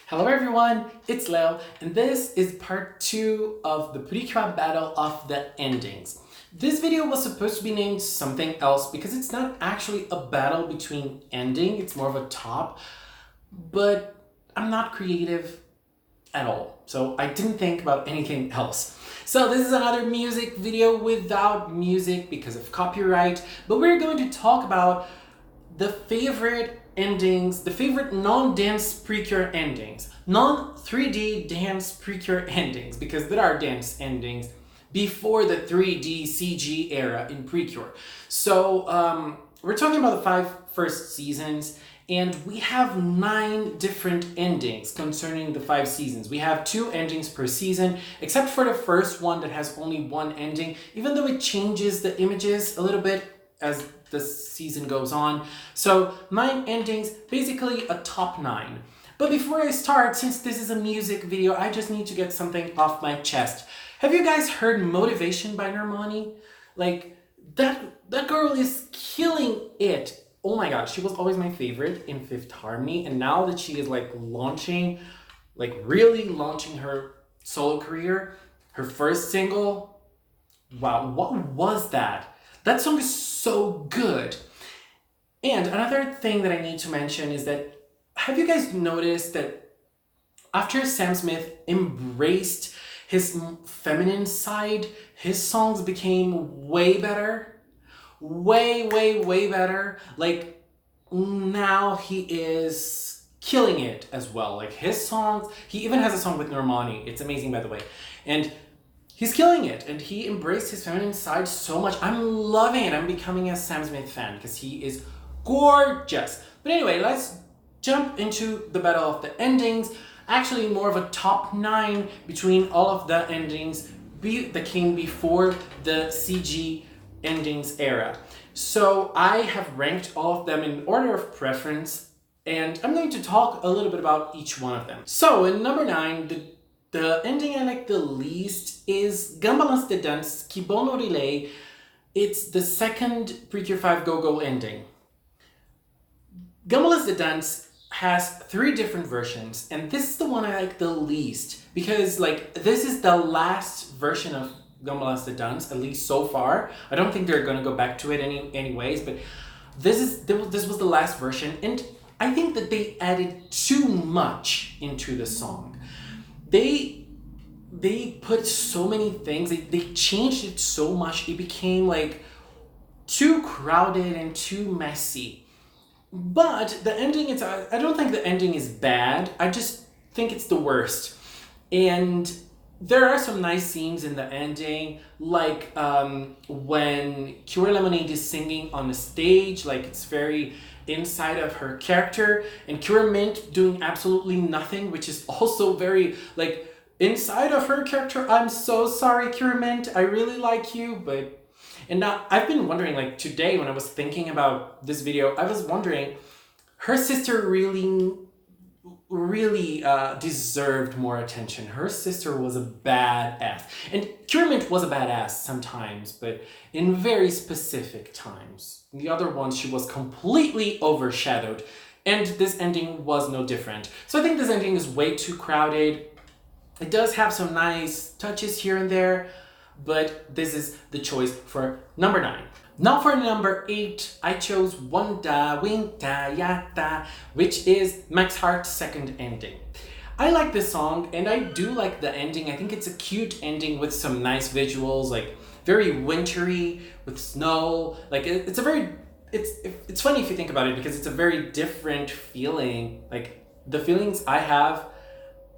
Hello everyone, it's Leo, and this is part 2 of the PreCure battle of the endings. This video was supposed to be named something else because it's not actually a battle between ending, it's more of a top, but I'm not creative at all, so I didn't think about anything else. So this is another music video without music because of copyright, but we're going to talk about the favorite endings, the favorite non-dance PreCure endings, non-3D dance PreCure endings, because there are dance endings before the 3D CG era in PreCure. So we're talking about the 5 first seasons, and we have 9 different endings concerning the 5 seasons. We have 2 endings per season, except for the first one that has only 1 ending, even though it changes the images a little bit as the season goes on. So 9 endings, basically a top 9. But before I start, since this is a music video, I just need to get something off my chest. Have you guys heard Motivation by Normani? Like, that girl is killing it. Oh my god, she was always my favorite in Fifth Harmony, and now that she is really launching her solo career, her first single, wow, what was that? That song is so good. And another thing that I need to mention is that, have you guys noticed that after Sam Smith embraced his feminine side, his songs became way better? Way better. Like, now he is killing it as well. Like, his songs, he even has a song with Normani. It's amazing, by the way. And he's killing it, and he embraced his feminine side so much. I'm loving it. I'm becoming a Sam Smith fan because he is gorgeous. But anyway, let's jump into the battle of the endings. Actually, more of a top 9 between all of the endings that came before the CG endings era. So I have ranked all of them in order of preference, and I'm going to talk a little bit about each one of them. So in number 9, the ending I like the least is Gambalance de Dance, Kibono Relay. It's the second PreCure 5 Go-Go ending. Gambalance de Dance has 3 different versions, and this is the one I like the least because, like, this is the last version of Gambalance de Dance, at least so far. I don't think they're gonna go back to it anyways, but this was the last version, and I think that they added too much into the song. They put so many things, they changed it so much, it became like too crowded and too messy. But the ending, I don't think the ending is bad, I just think it's the worst. And there are some nice scenes in the ending, like when Cure Lemonade is singing on the stage, like it's very inside of her character, and Cure Mint doing absolutely nothing, which is also very, like, inside of her character. I'm so sorry, Cure Mint, I really like you, but... And now, I've been wondering, like, today when I was thinking about this video, I was wondering, her sister really deserved more attention. Her sister was a badass. And Cure Mint was a badass sometimes, but in very specific times. The other ones, she was completely overshadowed. And this ending was no different. So I think this ending is way too crowded. It does have some nice touches here and there, but this is the choice for number 9. Now for number 8, I chose Wanda Winta Yata, which is Max Heart's second ending. I like this song, and I do like the ending. I think it's a cute ending with some nice visuals, like very wintry with snow. Like it's funny if you think about it, because it's a very different feeling. Like, the feelings I have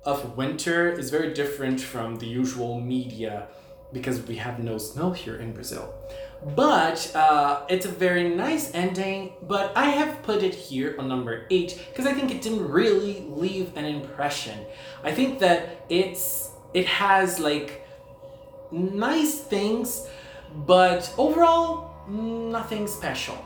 of winter is very different from the usual media, because we have no snow here in Brazil. But it's a very nice ending, but I have put it here on number 8 because I think it didn't really leave an impression. I think that it has, like, nice things, but overall, nothing special.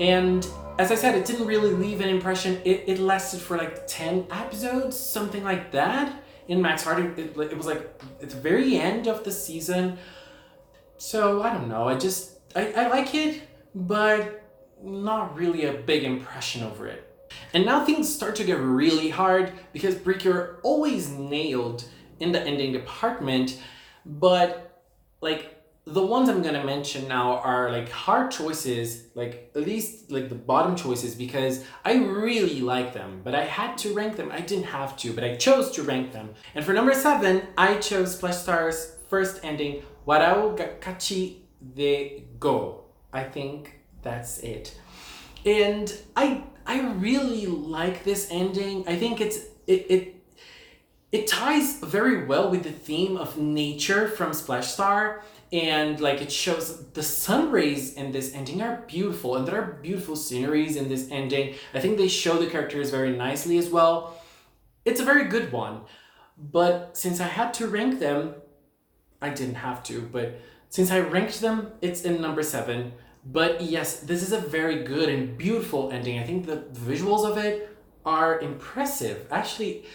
And as I said, it didn't really leave an impression. It lasted for like 10 episodes, something like that. In Max Heart, it was like at the very end of the season. So I don't know, I like it, but not really a big impression over it. And now things start to get really hard because PreCure always nailed in the ending department, but like the ones I'm gonna mention now are like hard choices, like at least like the bottom choices, because I really like them, but I had to rank them. I didn't have to, but I chose to rank them. And for number 7, I chose Splash Star's first ending, Warao ga Kachi de Go. I think that's it. And I really like this ending. I think it ties very well with the theme of nature from Splash Star, and like it shows the sun rays in this ending are beautiful, and there are beautiful sceneries in this ending. I think they show the characters very nicely as well. It's a very good one, but since I had to rank them, I didn't have to, but since I ranked them, it's in number 7. But yes, this is a very good and beautiful ending. I think the visuals of it are impressive. Actually,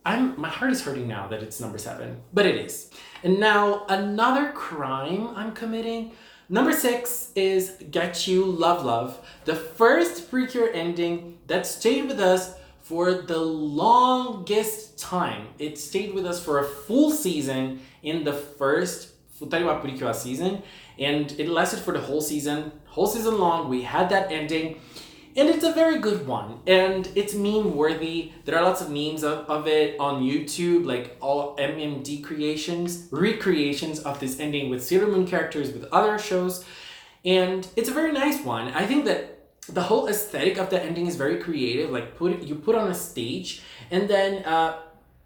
my heart is hurting now that it's number 7, but it is. And now another crime I'm committing. Number 6 is Get You Love Love, the first PreCure ending that stayed with us for the longest time. It stayed with us for a full season in the first Futari wa PreCure season, and it lasted for the whole season long. We had that ending. And it's a very good one, and it's meme worthy. There are lots of memes of it on YouTube, like all MMD recreations of this ending with Sailor Moon characters with other shows, and it's a very nice one. I think that the whole aesthetic of the ending is very creative. Like you put on a stage, and then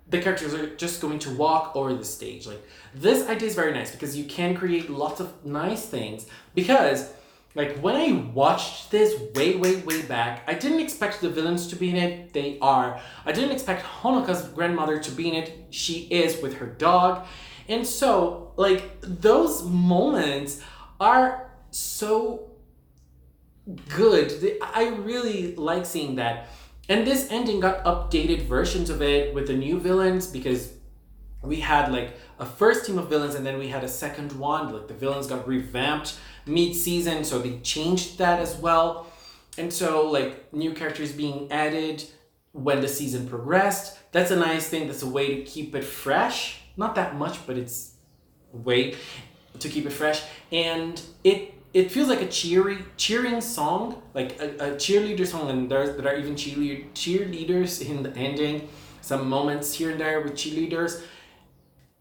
the characters are just going to walk over the stage. Like this idea is very nice because you can create lots of nice things. Because like when I watched this way back, I didn't expect the villains to be in it. They are. I didn't expect Honoka's grandmother to be in it. She is with her dog. And so like those moments are so good. I really like seeing that. And this ending got updated versions of it with the new villains, because we had like a first team of villains and then we had a second one. Like the villains got revamped mid-season, so they changed that as well. And so like new characters being added when the season progressed. That's a nice thing. That's a way to keep it fresh. Not that much, but it's a way to keep it fresh. And it feels like a cheering song, like a cheerleader song, and there are even cheerleaders in the ending. Some moments here and there with cheerleaders.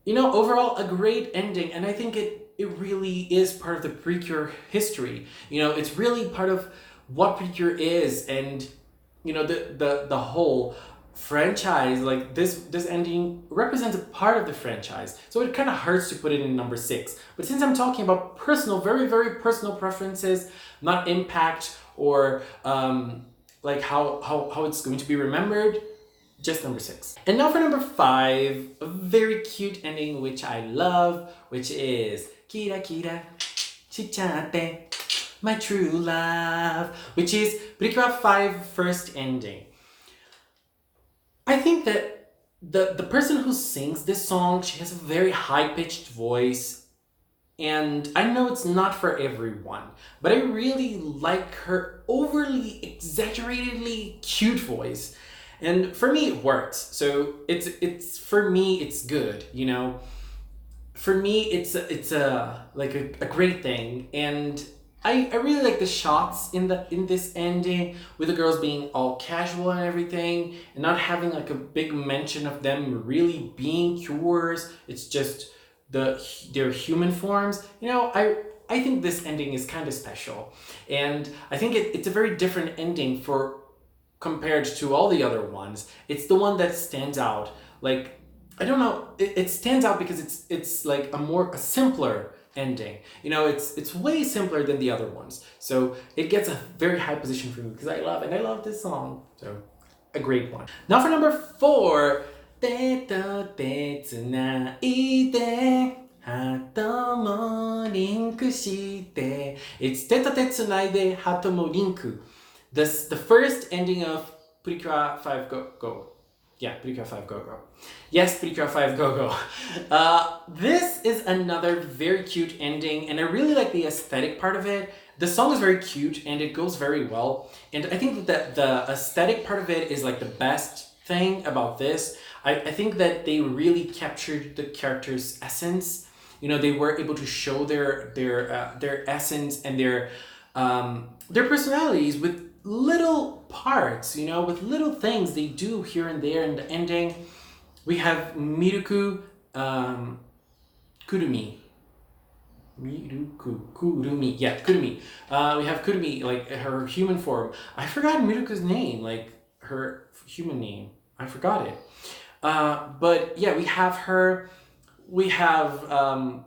You know, overall a great ending, and I think it really is part of the PreCure history. You know, it's really part of what PreCure is, and you know the whole franchise. Like this ending represents a part of the franchise, so it kind of hurts to put it in number 6. But since I'm talking about personal, very personal preferences, not impact or like how it's going to be remembered, just number 6. And now for number 5, a very cute ending which I love, which is Kira Kira Chichate, my true love, which is PreCure 5 first ending. I think that the person who sings this song, she has a very high-pitched voice, and I know it's not for everyone, but I really like her overly exaggerately cute voice. And for me, it works. So it's for me, it's good. You know, for me, it's a like a great thing. And I really like the shots in this ending with the girls being all casual and everything, and not having like a big mention of them really being cures. It's just their human forms. You know, I think this ending is kind of special, and I think it's a very different ending compared to all the other ones. It's the one that stands out. Like, I don't know, it stands out because it's like a simpler ending. You know, it's way simpler than the other ones. So it gets a very high position for me because I love this song. So a great one. Now for number 4, Teto te tsunaide hato mo rinku shite. It's Teto te tsunaide hato mo rinku. The first ending of PreCure 5 Go. Yeah, PreCure 5 Go. Yes, PreCure 5 Go. This is another very cute ending, and I really like the aesthetic part of it. The song is very cute and it goes very well. And I think that the aesthetic part of it is like the best thing about this. I think that they really captured the character's essence. You know, they were able to show their essence and their personalities with little parts, you know, with little things they do here and there in the ending. We have Miruku Kurumi. Kurumi. Yeah, Kurumi. We have Kurumi, like her human form. I forgot Miruku's name, like her human name. I forgot it. But yeah, we have her. We have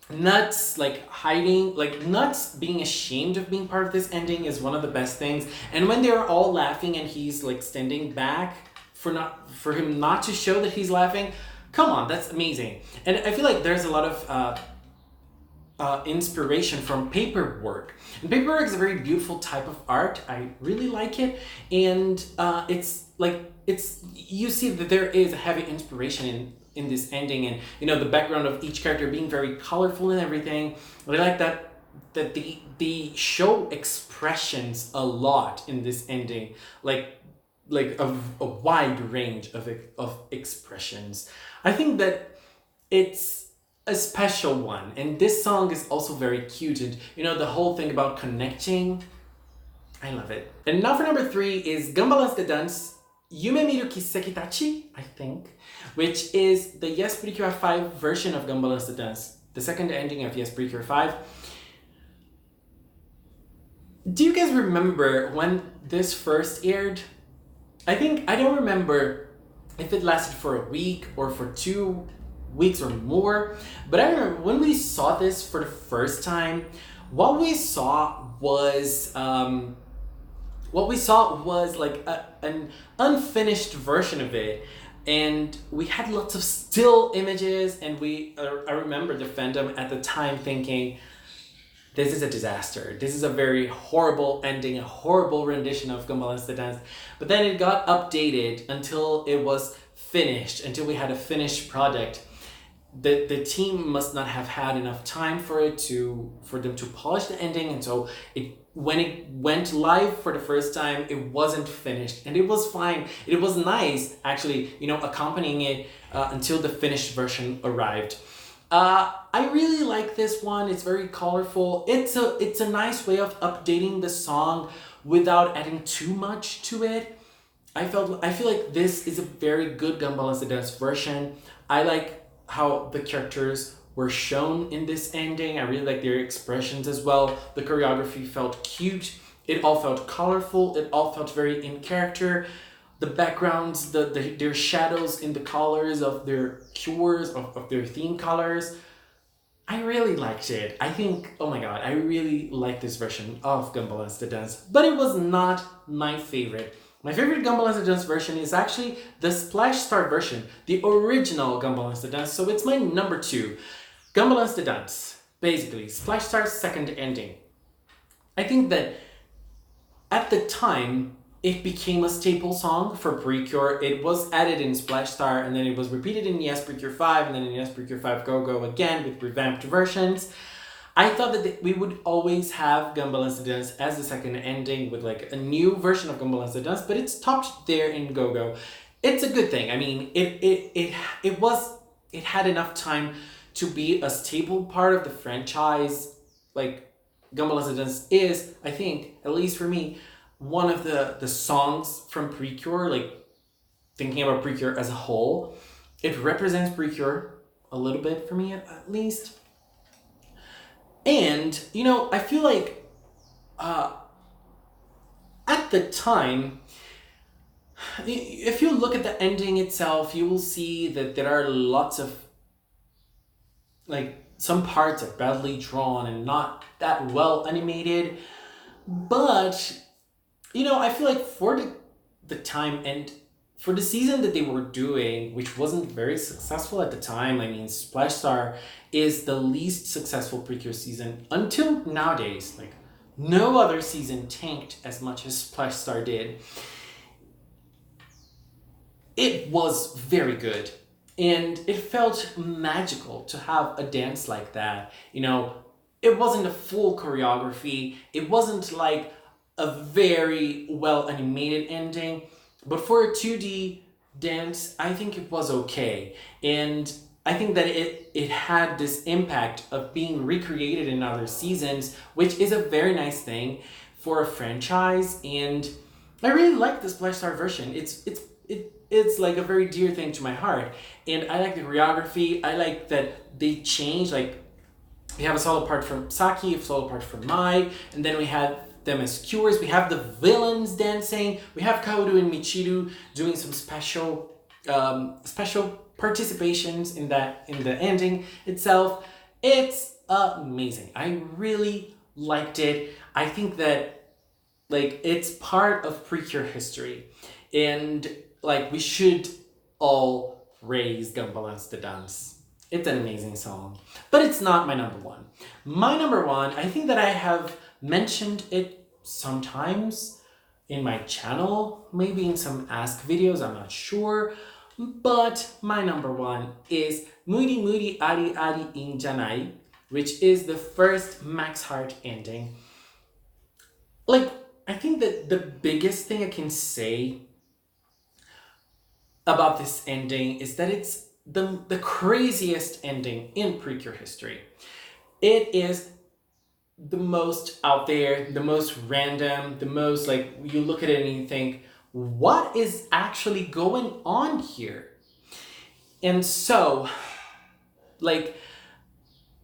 Nuts like hiding, like Nuts being ashamed of being part of this ending is one of the best things. And when they're all laughing and he's like standing back for him not to show that he's laughing, come on, that's amazing. And I feel like there's a lot of inspiration from paperwork. And paperwork is a very beautiful type of art. I really like it, and it's you see that there is a heavy inspiration in this ending, and you know the background of each character being very colorful and everything. I like that they show expressions a lot in this ending, like a wide range of expressions. I think that it's a special one, and this song is also very cute, and you know the whole thing about connecting, I love it. And now for number 3 is Gambalas the Dance Yume Miru Kiseki Tachi, I think, which is the Yes PreCure 5 version of Gambalas the Dance, the second ending of Yes PreCure 5. Do you guys remember when this first aired? I don't remember if it lasted for a week or for 2 weeks or more, but I remember when we saw this for the first time, what we saw was like an unfinished version of it, and we had lots of still images, and I remember the fandom at the time thinking, this is a disaster. This is a very horrible ending, a horrible rendition of Gambalas the Dance. But then it got updated until it was finished, until we had a finished product. The team must not have had enough time for them to polish the ending, and so when it went live for the first time, it wasn't finished, and it was fine. It was nice, actually, you know, accompanying it until the finished version arrived. I really like this one. It's very colorful. It's a nice way of updating the song without adding too much to it. I feel like this is a very good Gambalas the Dance version. I like how the characters were shown in this ending. I really like their expressions as well. The choreography felt cute. It all felt colorful. It all felt very in character. The backgrounds, their shadows in the colors of their cures, of their theme colors. I really liked it. I think, oh my god, I really like this version of Gambalas the Dance. But it was not my favorite. My favorite Gambalas the Dance version is actually the Splash Star version, the original Gambalas the Dance, so it's my number 2. Gambalas the Dance, basically, Splash Star's second ending. I think that at the time, it became a staple song for PreCure. It was added in Splash Star, and then it was repeated in Yes PreCure 5, and then in Yes PreCure 5 Go Go again with revamped versions. I thought that we would always have Gambalas the Dance as the second ending with like a new version of Gambalas the Dance, but it's stopped there in Go Go. It's a good thing. I mean, it had enough time to be a staple part of the franchise. Like Gambalas the Dance is, I think, at least for me, one of the songs from PreCure, like thinking about PreCure as a whole. It represents PreCure a little bit for me at least. And, you know, I feel like at the time, if you look at the ending itself, you will see that there are lots of, like, some parts are badly drawn and not that well animated. But, you know, I feel like for the time and for the season that they were doing, which wasn't very successful at the time, I mean, Splash Star is the least successful PreCure season until nowadays. Like, no other season tanked as much as Splash Star did. It was very good, and it felt magical to have a dance like that. You know, it wasn't a full choreography. It wasn't like a very well animated ending, but for a 2D dance, I think it was okay. And I think that it had this impact of being recreated in other seasons, which is a very nice thing for a franchise. And I really like the Splash Star version. It's like a very dear thing to my heart. And I like the choreography. I like that they changed, like we have a solo part from Saki, a solo part from Mai, and then we had them as cures. We have the villains dancing. We have Kaoru and Michiru doing some special participations in the ending itself. It's amazing. I really liked it. I think that like it's part of PreCure history, and like we should all raise Gambalance the Dance. It's an amazing song, but it's not my number one. My number one, I think that I have mentioned it sometimes in my channel, maybe in some Ask videos, I'm not sure, but my number one is Muri Muri Ari Ari In Janai, which is the first Max Heart ending. Like, I think that the biggest thing I can say about this ending is that it's the craziest ending in PreCure history. It is the most out there, the most random, the most like you look at it and you think, what is actually going on here? And so, like,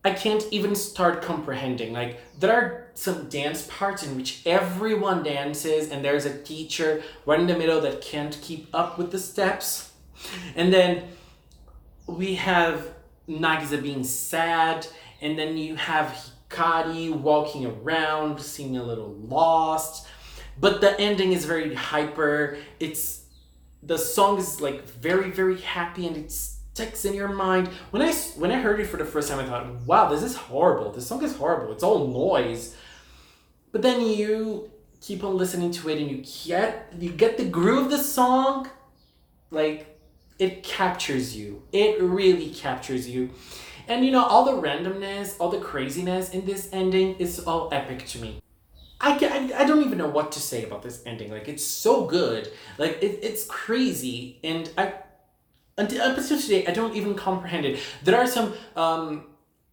I can't even start comprehending. Like, there are some dance parts in which everyone dances and there's a teacher right in the middle that can't keep up with the steps. And then we have Nagisa being sad, and then you have Hikari walking around, seeming a little lost. But the ending is very hyper. The song is like very, very happy and it sticks in your mind. When I heard it for the first time, I thought, wow, this is horrible. This song is horrible. It's all noise. But then you keep on listening to it and you get the groove of the song. Like, it captures you. It really captures you. And you know, all the randomness, all the craziness in this ending is all epic to me. I don't even know what to say about this ending. Like, it's so good. Like, it's crazy. And until today, I don't even comprehend it. There are some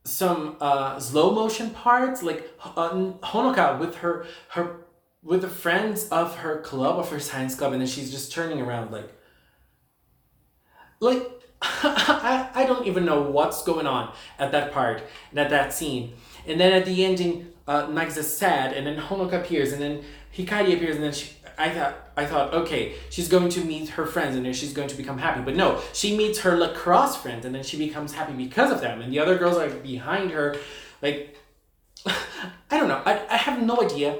slow motion parts, like Honoka with the friends of her club, of her science club, and then she's just turning around like I don't even know what's going on at that part and at that scene. And then at the ending, Nagisa's sad, and then Honoka appears, and then Hikari appears, and then I thought, okay, she's going to meet her friends, and then she's going to become happy. But no, she meets her lacrosse friends, and then she becomes happy because of them. And the other girls are behind her, like, I don't know. I have no idea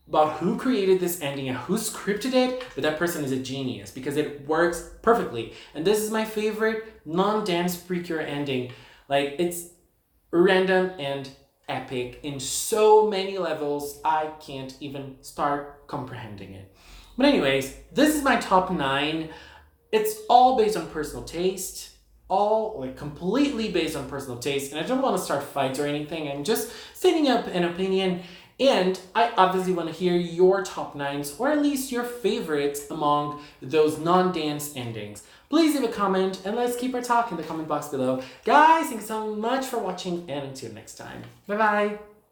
about who created this ending and who scripted it, but that person is a genius because it works perfectly. And this is my favorite non-dance PreCure ending. Like, it's random and epic in so many levels, I can't even start comprehending it. But anyways, this is my top 9. It's all based on personal taste. All like completely based on personal taste. And I don't want to start fights or anything. I'm just setting up an opinion. And I obviously want to hear your top 9s, or at least your favorites among those non-dance endings. Please leave a comment and let's keep our talk in the comment box below. Guys, thanks so much for watching, and until next time. Bye bye.